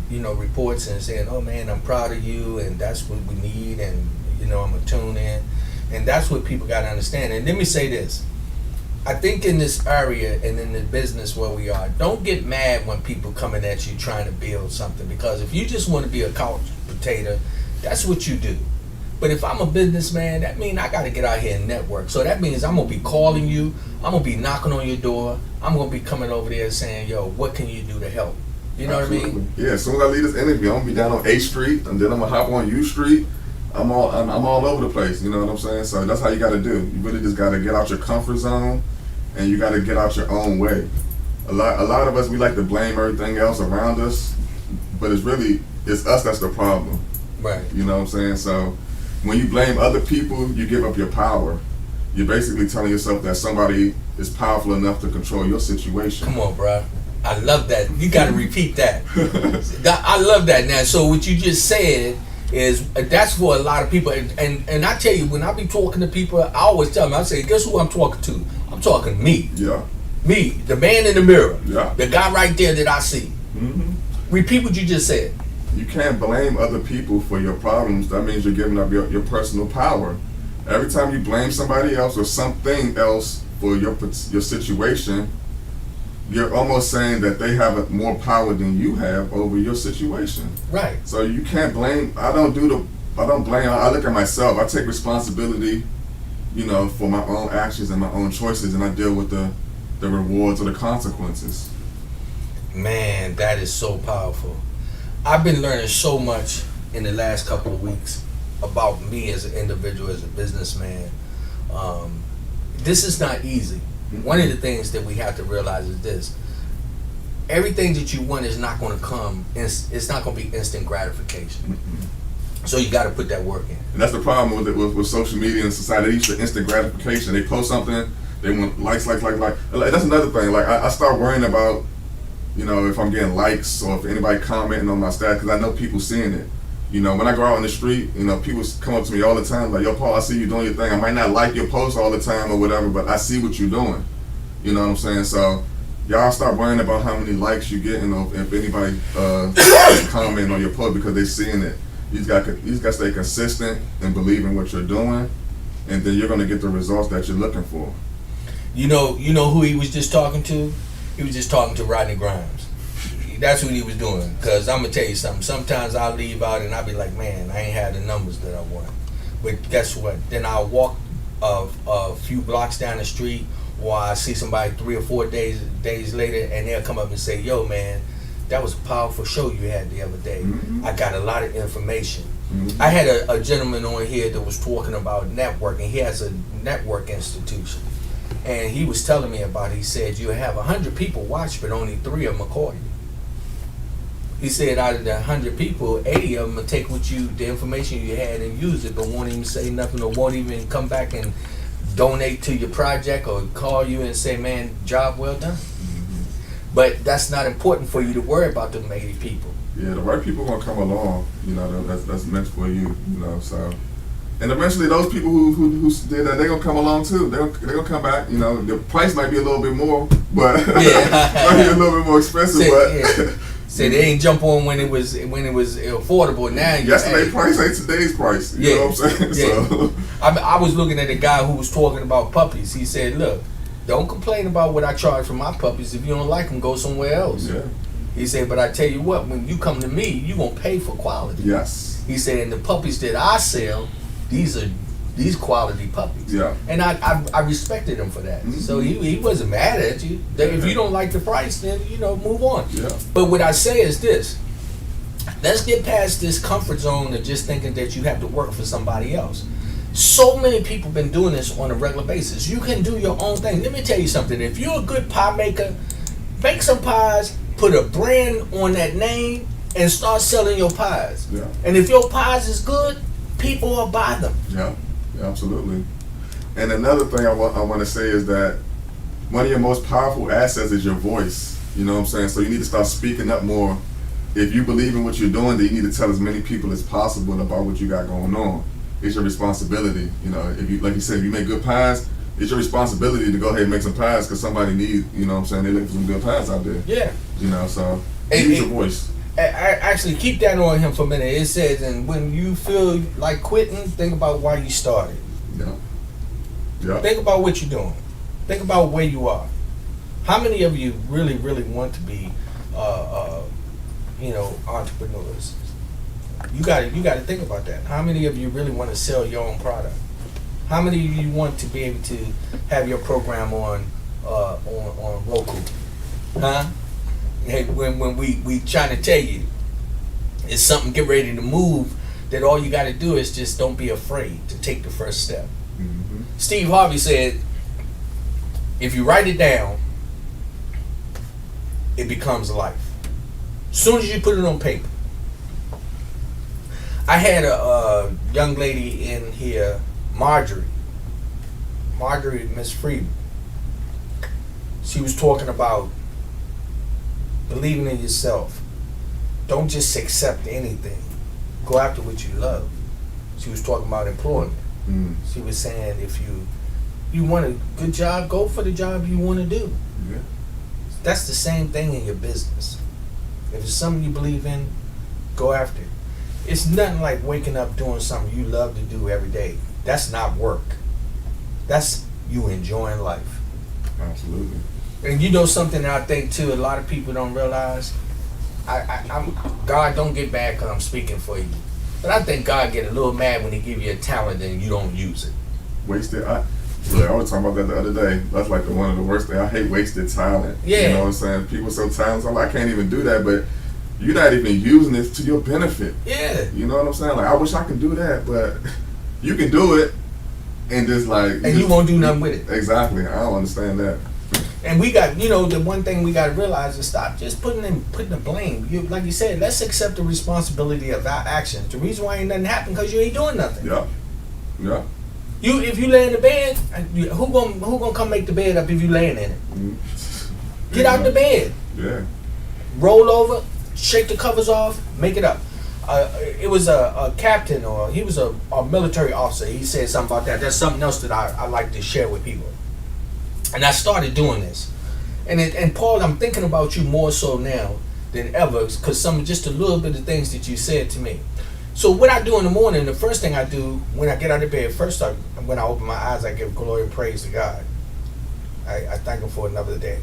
reports and saying, oh man, I'm proud of you, and that's what we need, and I'm gonna tune in. And that's what people got to understand. And let me say this, I think in this area and in the business where we are, don't get mad when people coming at you trying to build something, because if you just want to be a couch potato, that's what you do. But if I'm a businessman, that means I got to get out here and network. So that means I'm going to be calling you, I'm going to be knocking on your door, I'm going to be coming over there saying, yo, what can you do to help? You know Absolutely. what I mean? Yeah, as soon as I leave this interview, I'm gonna be down on A Street, and then I'm gonna hop on U Street. I'm all over the place. You know what I'm saying? So that's how you gotta do. You really just gotta get out your comfort zone, and you gotta get out your own way. A lot of us, we like to blame everything else around us, but it's us that's the problem. Right. You know what I'm saying? So when you blame other people, you give up your power. You're basically telling yourself that somebody is powerful enough to control your situation. Come on, bro. I love that. You got to repeat that. I love that. Now, so what you just said is that's for a lot of people. And I tell you, when I be talking to people, I always tell them, I say, guess who I'm talking to? I'm talking to me. Yeah. Me, the man in the mirror. Yeah. The guy right there that I see. Mm-hmm. Repeat what you just said. You can't blame other people for your problems. That means you're giving up your personal power. Every time you blame somebody else or something else for your situation, you're almost saying that they have more power than you have over your situation. Right. So you can't blame. I don't blame. I look at myself. I take responsibility, for my own actions and my own choices, and I deal with the rewards or the consequences. Man, that is so powerful. I've been learning so much in the last couple of weeks about me as an individual, as a businessman. This is not easy. One of the things that we have to realize is this: everything that you want is not going to come. It's not going to be instant gratification. Mm-hmm. So you got to put that work in. And that's the problem with social media and society. They used to instant gratification. They post something, they want likes. Like that's another thing. Like I start worrying about, if I'm getting likes or if anybody commenting on my status, because I know people seeing it. When I go out on the street, people come up to me all the time like, yo, Paul, I see you doing your thing. I might not like your post all the time or whatever, but I see what you're doing. You know what I'm saying? So y'all start worrying about how many likes you get, if anybody comment on your post because they seeing it. You just got to stay consistent and believe in what you're doing, and then you're going to get the results that you're looking for. You know who he was just talking to? He was just talking to Rodney Grimes. That's what he was doing. Because I'm going to tell you something. Sometimes I'll leave out and I'll be like, man, I ain't had the numbers that I want. But guess what? Then I'll walk a few blocks down the street, or I see somebody 3 or 4 days later, and they'll come up and say, yo, man, that was a powerful show you had the other day. Mm-hmm. I got a lot of information. Mm-hmm. I had a gentleman on here that was talking about networking. He has a network institution. And he was telling me about it. He said, you have 100 people watch, but only 3 of them are calling you. He said out of the 100 people, 80 of them will take the information you had and use it, but won't even say nothing or won't even come back and donate to your project or call you and say, man, job well done. Mm-hmm. But that's not important for you to worry about them 80 people. Yeah, the right people are going to come along, that's meant for you, so. And eventually those people who did that, they're going to come along too. They're going to come back, the price might be a little bit more, but might be a little bit more expensive, but. Say they ain't jump on when it was affordable. Now yesterday's price ain't today's price. You know what I'm saying? Yeah. So. I was looking at a guy who was talking about puppies. He said, "Look, don't complain about what I charge for my puppies. If you don't like them, go somewhere else." Yeah. He said, "But I tell you what, when you come to me, you gonna pay for quality." Yes. He said, "And the puppies that I sell, these quality puppies." Yeah. And I respected him for that. Mm-hmm. So he wasn't mad at you. If you don't like the price, then move on. Yeah. But what I say is this: let's get past this comfort zone of just thinking that you have to work for somebody else. So many people been doing this on a regular basis. You can do your own thing. Let me tell you something. If you're a good pie maker, make some pies, put a brand on that name, and start selling your pies. Yeah. And if your pies is good, people will buy them. Yeah. Yeah, absolutely. And another thing I want to say is that one of your most powerful assets is your voice. You know what I'm saying? So you need to start speaking up more. If you believe in what you're doing, then you need to tell as many people as possible about what you got going on. It's your responsibility. If you, like you said, if you make good pies, it's your responsibility to go ahead and make some pies because somebody needs, they're looking for some good pies out there. Yeah. So use your voice. Actually, keep that on him for a minute. It says, and when you feel like quitting, think about why you started. Yeah. Yeah. Think about what you're doing. Think about where you are. How many of you really, really want to be, entrepreneurs? You got to think about that. How many of you really want to sell your own product? How many of you want to be able to have your program on Roku? Huh? Hey, when we trying to tell you it's something get ready to move, that all you got to do is just don't be afraid to take the first step. Mm-hmm. Steve Harvey said, if you write it down, it becomes life. As soon as you put it on paper. I had a young lady in here, Marjorie, Miss Freeman. She was talking about believing in yourself. Don't just accept anything. Go after what you love. She was talking about employment. Mm. She was saying if you want a good job, go for the job you want to do. Yeah. That's the same thing in your business. If it's something you believe in, go after it. It's nothing like waking up doing something you love to do every day. That's not work. That's you enjoying life. Absolutely. And you know something that I think too, a lot of people don't realize. I'm God don't get mad because I'm speaking for you, but I think God get a little mad when He give you a talent and you don't use it. Wasted. I was talking about that the other day. That's like one of the worst things. I hate wasted talent. Yeah. You know what I'm saying? People so talented. I'm like, I can't even do that, but you're not even using this to your benefit. Yeah. You know what I'm saying? Like, I wish I could do that, but you can do it, and just like. And you won't do nothing with it. Exactly. I don't understand that. And we got, the one thing we got to realize is stop just putting the blame. You, like you said, let's accept the responsibility of our actions. The reason why ain't nothing happened because you ain't doing nothing. Yeah. Yeah. If you lay in the bed, who gonna come make the bed up if you laying in it? Mm-hmm. Get out the bed. Yeah. Roll over, shake the covers off, make it up. It was a captain, or he was a military officer. He said something about that. That's something else that I like to share with people. And I started doing this. And Paul, I'm thinking about you more so now than ever because just a little bit of things that you said to me. So what I do in the morning, the first thing I do when I get out of bed, when I open my eyes, I give glory and praise to God. I thank Him for another day.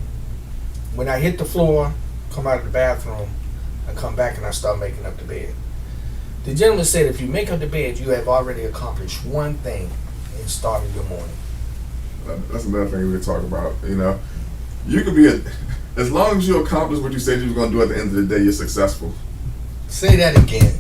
When I hit the floor, come out of the bathroom, I come back and I start making up the bed. The gentleman said if you make up the bed, you have already accomplished one thing in starting your morning. That's another thing we were talking about. You could be as long as you accomplish what you said you were going to do at the end of the day, you're successful. Say that again.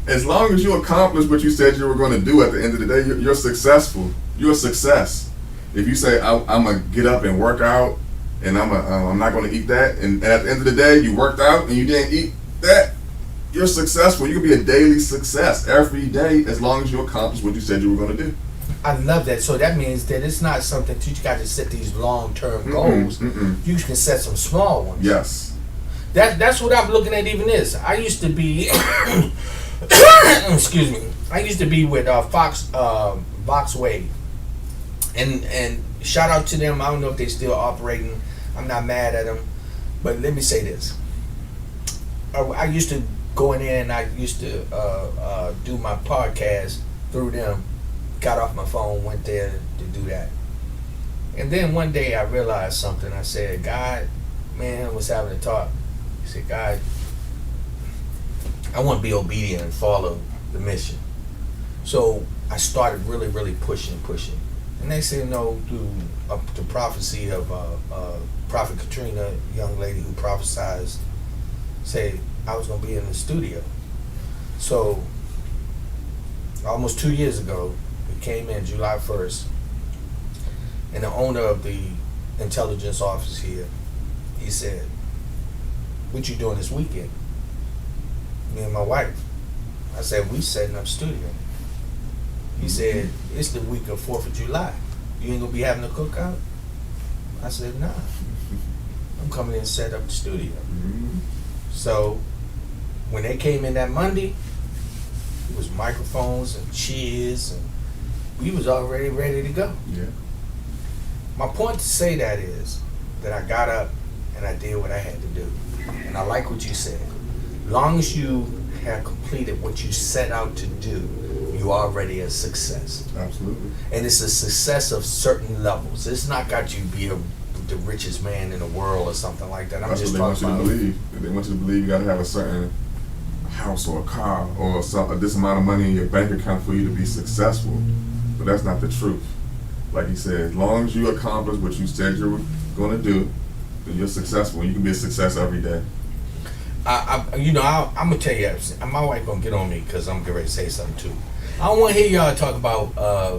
As long as you accomplish what you said you were going to do at the end of the day, you're successful. You're a success. If you say I'm gonna get up and work out, and I'm not gonna eat that, and at the end of the day you worked out and you didn't eat that, you're successful. You can be a daily success every day as long as you accomplish what you said you were going to do. I love that. So that means that it's not something that you got to set these long-term goals. You can set some small ones. Yes. That's what I'm looking at. Even this, I used to be. Excuse me. I used to be with Voxwave, and shout out to them. I don't know if they're still operating. I'm not mad at them, but let me say this. I used to go in there and I used to do my podcast through them. Got off my phone, went there to do that. And then one day I realized something. I said, God, man, I was having a talk. I said, God, I want to be obedient and follow the mission. So I started really, really pushing. And they said, no, through the prophecy of Prophet Katrina, a young lady who prophesied, said I was going to be in the studio. So almost 2 years ago, we came in July 1st, and the owner of the intelligence office here, he said, what you doing this weekend? Me and my wife. I said, we setting up studio. He said, it's the week of 4th of July. You ain't gonna be having a cookout? I said, nah. I'm coming in and set up the studio. So when they came in that Monday, it was microphones and chairs, and we was already ready to go. Yeah. My point to say that is that I got up and I did what I had to do. And I like what you said. Long as you have completed what you set out to do, you already a success. Absolutely. And it's a success of certain levels. It's not got you be the richest man in the world or something like that. I'm That's just what they talking want you to about. believe. They want you to believe you got to have a certain house or a car or this amount of money in your bank account for you to be successful. But that's not the truth. Like he said, as long as you accomplish what you said you were going to do, then you're successful. You can be a success every day. I'm gonna tell you, my wife gonna get on me because I'm getting ready to say something too. I don't want to hear y'all talk about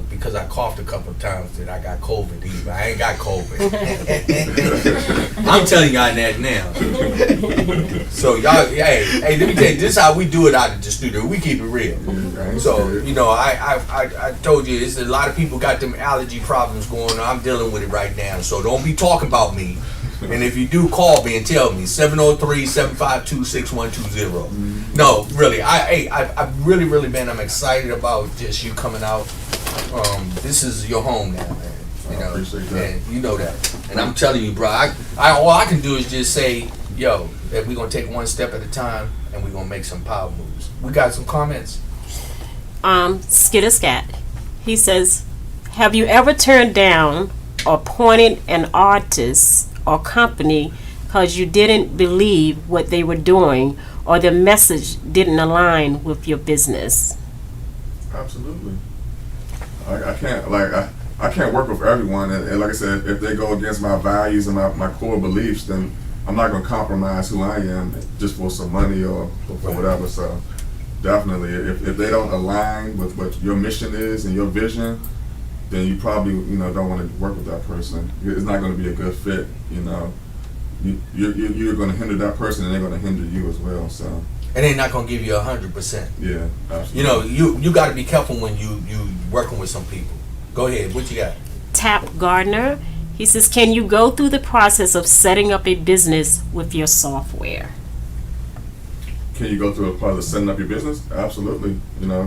because I coughed a couple of times that I got COVID. Either I ain't got COVID. I'm telling y'all that now. So y'all, hey, let me tell you, this is how we do it out of the studio. We keep it real. So I told you, it's a lot of people got them allergy problems going on. I'm dealing with it right now. So don't be talking about me. And if you do, call me and tell me 703-752-6120. No, really, I really, really, man, I'm excited about just you coming out. This is your home now, man. You know, appreciate that. and you know that. And I'm telling you, bro, all I can do is just say, yo, that we're gonna take one step at a time and we're gonna make some power moves. We got some comments. Skitterscat. He says, have you ever turned down or pointed an artist or company because you didn't believe what they were doing or the message didn't align with your business? Absolutely. I can't work with everyone, and like I said, if they go against my values and my core beliefs, then I'm not going to compromise who I am just for some money or for whatever. So definitely, if they don't align with what your mission is and your vision, then you probably don't want to work with that person. It's not going to be a good fit. You're going to hinder that person, and they're going to hinder you as well. So. And they're not gonna give you 100%. Yeah, absolutely. You got to be careful when you working with some people. Go ahead. What you got? Tap Gardner. He says, can you go through the process of setting up a business with your software? Can you go through a part of setting up your business? Absolutely.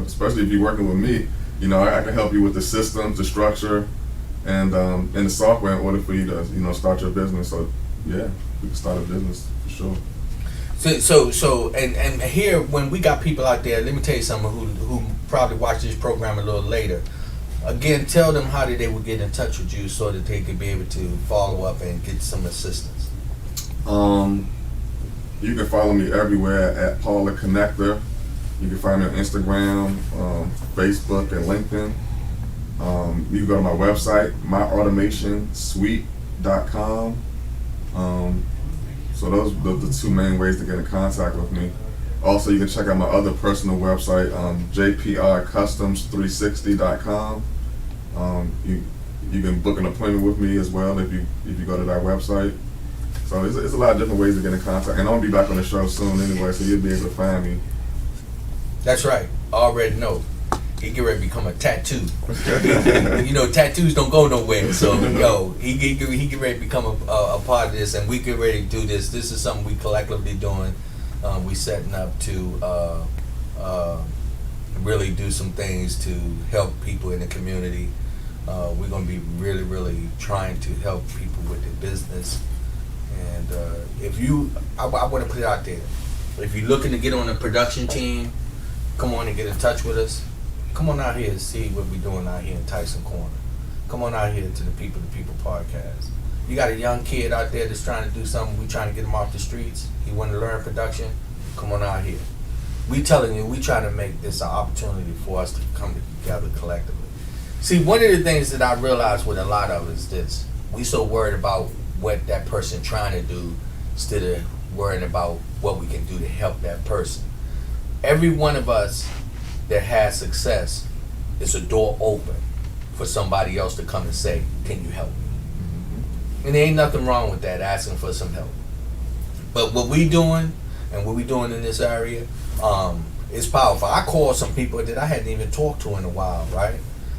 Especially if you're working with me, I can help you with the systems, the structure, and the software in order for you to start your business. So yeah, we can start a business for sure. So and here when we got people out there, let me tell you something who probably watch this program a little later. Again, tell them how they would get in touch with you so that they could be able to follow up and get some assistance. You can follow me everywhere at Paul the Connector. You can find me on Instagram, Facebook, and LinkedIn. You can go to my website, myautomationsuite.com. So those are the two main ways to get in contact with me. Also, you can check out my other personal website, jprcustoms360.com. You can book an appointment with me as well if you go to that website. So it's a lot of different ways to get in contact. And I'll be back on the show soon anyway, so you'll be able to find me. That's right. I already know. He get ready to become a tattoo. Tattoos don't go nowhere. So, he get ready to become a part of this, and we get ready to do this. This is something we collectively doing. We setting up to really do some things to help people in the community. We're going to be really, really trying to help people with their business. And I want to put it out there. If you're looking to get on a production team, come on and get in touch with us. Come on out here and see what we're doing out here in Tyson Corner. Come on out here to the People to People podcast. You got a young kid out there that's trying to do something. We trying to get him off the streets. He want to learn production. Come on out here. We telling you, we trying to make this an opportunity for us to come together collectively. See, one of the things that I realized with a lot of us is this. We so worried about what that person trying to do instead of worrying about what we can do to help that person. Every one of us that has success is a door open for somebody else to come and say, can you help me? And there ain't nothing wrong with that, asking for some help. But what we doing and what we doing in this area is powerful. I called some people that I hadn't even talked to in a while, right?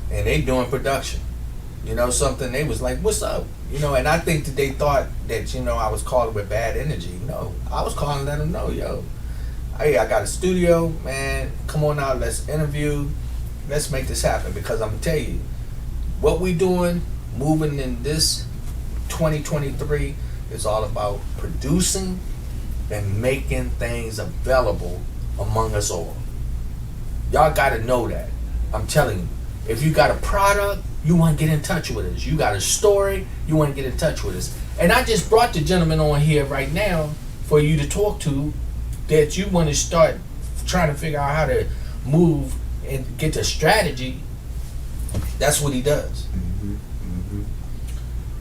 And they doing production. Something, they was like, what's up? And I think that they thought that, I was calling with bad energy. No, I was calling to let them know, hey, I got a studio, man. Come on out, let's interview. Let's make this happen, because I'm gonna tell you, what we doing, moving in this 2023 is all about producing and making things available among us all. Y'all gotta know that. I'm telling you, if you got a product, you want to get in touch with us. You got a story, you want to get in touch with us. And I just brought the gentleman on here right now for you to talk to, that you want to start trying to figure out how to move and get the strategy. That's what he does.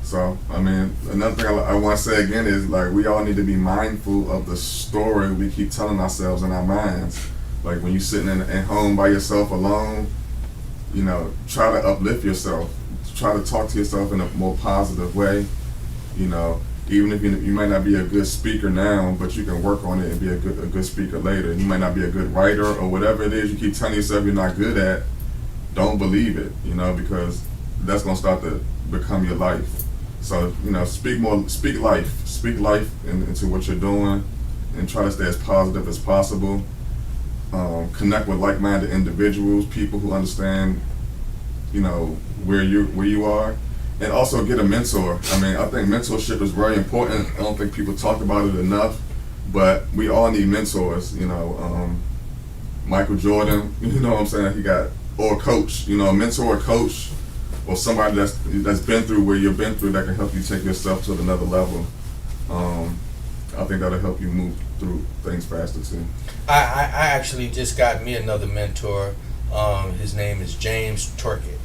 So, I mean, another thing I want to say again is, like, we all need to be mindful of the story we keep telling ourselves in our minds. Like, when you're sitting at home by yourself alone, you know, try to uplift yourself. Try to talk to yourself in a more positive way. You know, even if you might not be a good speaker now, but you can work on it and be a good speaker later. You might not be a good writer or whatever it is you keep telling yourself you're not good at. Don't believe it, you know, because that's going to start to become your life. So, you know, speak life into what you're doing, and try to stay as positive as possible. Connect with like-minded individuals, people who understand, you know, where you are, and also get a mentor. I mean, I think mentorship is very important. I don't think people talk about it enough, but we all need mentors. You know, Michael Jordan, you know what I'm saying? Or a coach, you know, a mentor or coach, or somebody that's been through where you've been through, that can help you take yourself to another level. I think that'll help you move through things faster too. I actually just got me another mentor. His name is James Turkett,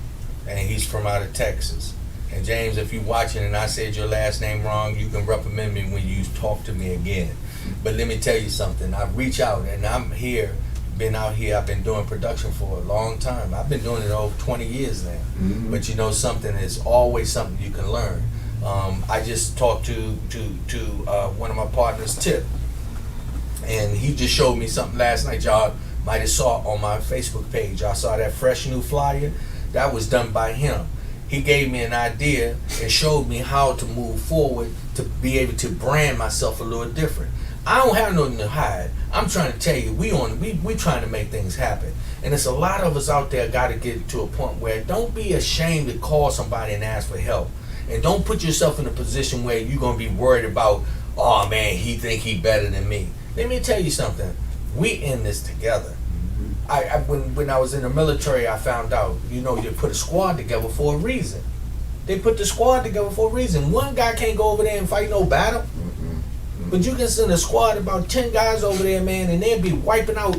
and he's from out of Texas. And James, if you're watching and I said your last name wrong, you can reprimand me when you talk to me again. But let me tell you something. I reach out, and I'm here. Been out here. I've been doing production for a long time. I've been doing it over 20 years now. Mm-hmm. But you know, something is always something you can learn. I just talked to one of my partners, Tip, and he just showed me something last night. Y'all might have saw it on my Facebook page. I saw that fresh new flyer. That was done by him. He gave me an idea and showed me how to move forward to be able to brand myself a little different. I don't have nothing to hide. I'm trying to tell you, we trying to make things happen. And it's a lot of us out there got to get to a point where don't be ashamed to call somebody and ask for help. And don't put yourself in a position where you're going to be worried about, oh man, he think he better than me. Let me tell you something. We in this together. When I was in the military, I found out, you know, you put a squad together for a reason. They put the squad together for a reason. One guy can't go over there and fight no battle. But you can send a squad about 10 guys over there, man, and they'll be wiping out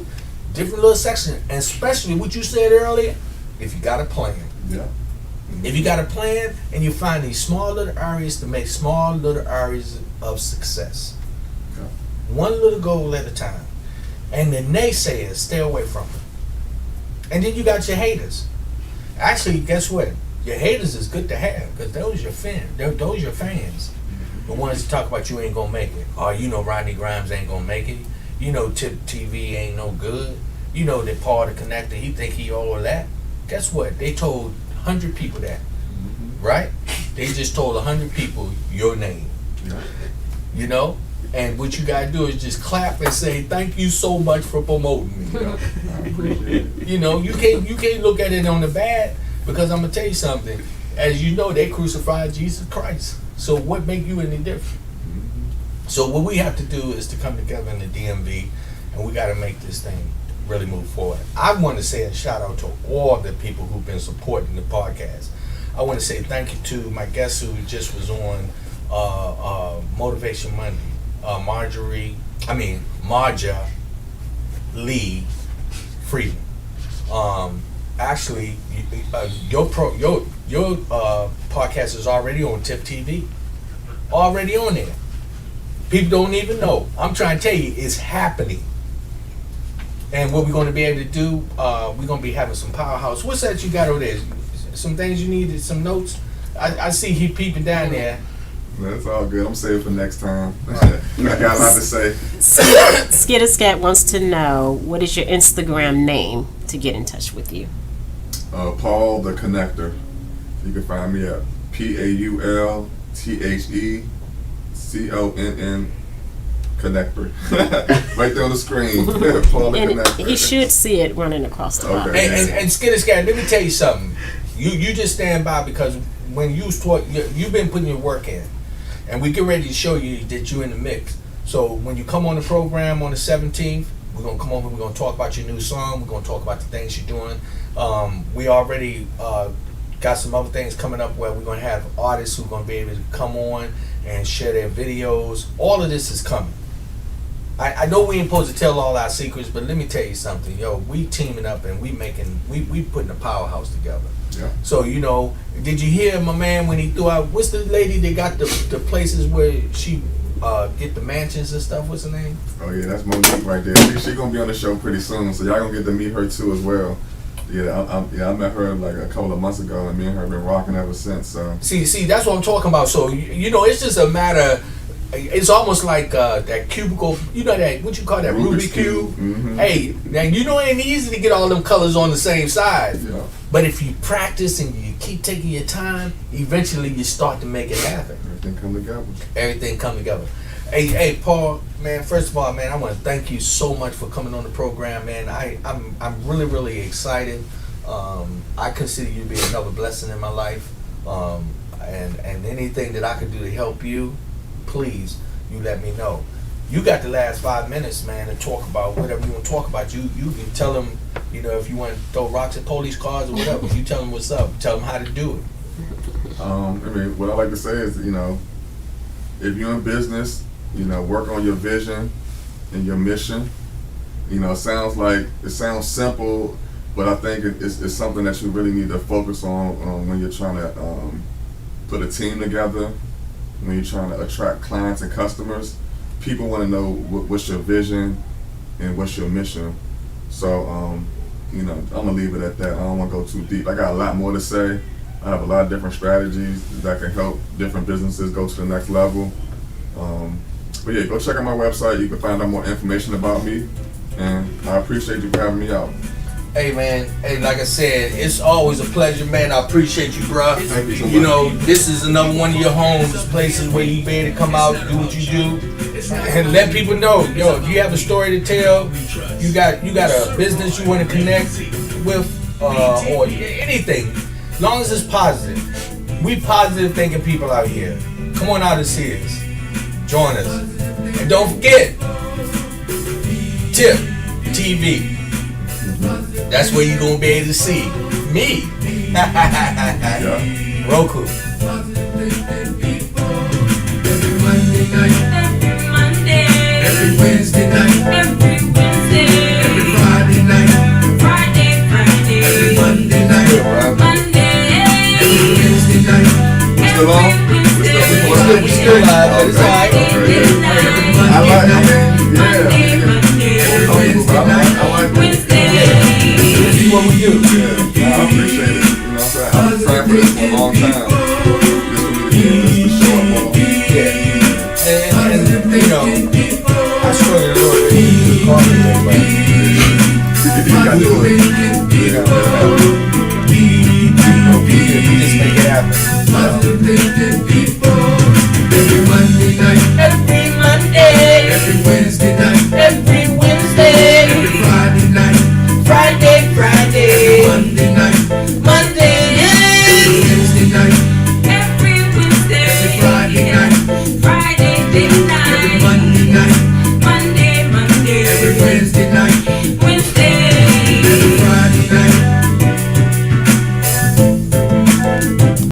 different little sections. And especially what you said earlier, if you got a plan. Yeah. If you got a plan and you find these small little areas to make small little areas of success. Yeah. One little goal at a time. And the naysayers, stay away from them. And then you got your haters. Actually, guess what? Your haters is good to have, because those your fans. The ones that talk about you ain't gonna make it. Oh, you know Rodney Grimes ain't gonna make it. You know Tip TV ain't no good. You know that Paul the Connector, he think he all of that. Guess what? They told 100 people that. Right? They just told 100 people your name. You know? And what you gotta do is just clap and say, thank you so much for promoting me. I appreciate it. You know, you can't look at it on the bad, because I'm gonna tell you something. As you know, they crucified Jesus Christ. So what make you any different? So what we have to do is to come together in the DMV, and we got to make this thing really move forward. I want to say a shout out to all the people who've been supporting the podcast. I want to say thank you to my guest who just was on Motivation Monday, Marja Lee Freedom. Actually, your podcast is already on Tip TV. Already on there. People don't even know. I'm trying to tell you, it's happening. And what we're going to be able to do, we're going to be having some powerhouse. What's that you got over there? Some things you needed, some notes? I see he peeping down there. That's all good. I'm saving for next time. I got a lot to say. Skitterscat wants to know, what is your Instagram name to get in touch with you? Paul the Connector. You can find me at PaultheConnector. Connector. Right there on the screen. Paul the And Connector. he should see it running across the bottom. Okay. And Skitterscat, let me tell you something. You just stand by, because when you've been putting your work in, and we get ready to show you that you're in the mix. So when you come on the program on the 17th, We're gonna come over. We're gonna talk about your new song. We're gonna talk about the things you're doing. We already got some other things coming up where we're gonna have artists who are gonna be able to come on and share their videos. All of this is coming. I know we ain't supposed to tell all our secrets, but let me tell you something, yo. We teaming up and we putting a powerhouse together. Yeah. So did you hear my man when he threw out? What's the lady that got the places where she get the mansions and stuff? What's her name? Oh yeah, that's Monique right there. She gonna be on the show pretty soon, so y'all gonna get to meet her too as well. Yeah, I met her like a couple of months ago, and me and her have been rocking ever since. So see, that's what I'm talking about. So it's just a matter. It's almost like that cubicle. You know that what you call that Rubik's Cube. Mm-hmm. Hey, now it ain't easy to get all them colors on the same side. Yeah. But if you practice and you keep taking your time, eventually you start to make it happen. Everything come together. Everything come together. Hey, Paul, man. First of all, man, I want to thank you so much for coming on the program, man. I'm really, really excited. I consider you to be another blessing in my life, and anything that I could do to help you, please, you let me know. You got the last 5 minutes, man, to talk about whatever you want to talk about. You can tell them, if you want to throw rocks at police cars or whatever. You tell them what's up. Tell them how to do it. What I like to say is, if you're in business, work on your vision and your mission. It sounds simple, but I think it's something that you really need to focus on when you're trying to put a team together, when you're trying to attract clients and customers. People want to know what's your vision and what's your mission. So, I'm gonna leave it at that. I don't want to go too deep. I got a lot more to say. I have a lot of different strategies that can help different businesses go to the next level. But yeah, go check out my website. You can find out more information about me. And I appreciate you for having me out. Hey, man. Hey, like I said, it's always a pleasure, man. I appreciate you, bro. Thank you so much. This is another one of your homes, places where you be able to come out, do what you do, and let people know, if you have a story to tell, you got a business you want to connect with, or anything, as long as it's positive. We positive thinking people out here. Come on out and see us. Join us. And don't forget, Tip TV. That's where you're going to be able to see me. Yeah. Roku. Every Monday night, every Wednesday night, every Friday night, every Monday night, every Wednesday night. We still on? We still live, but it's alright. What we do. Yeah, I appreciate it. I've been trying for this for a long time. This will show up on. Yeah. And I struggle a little bit with coffee, but You got to do it. we just make it happen.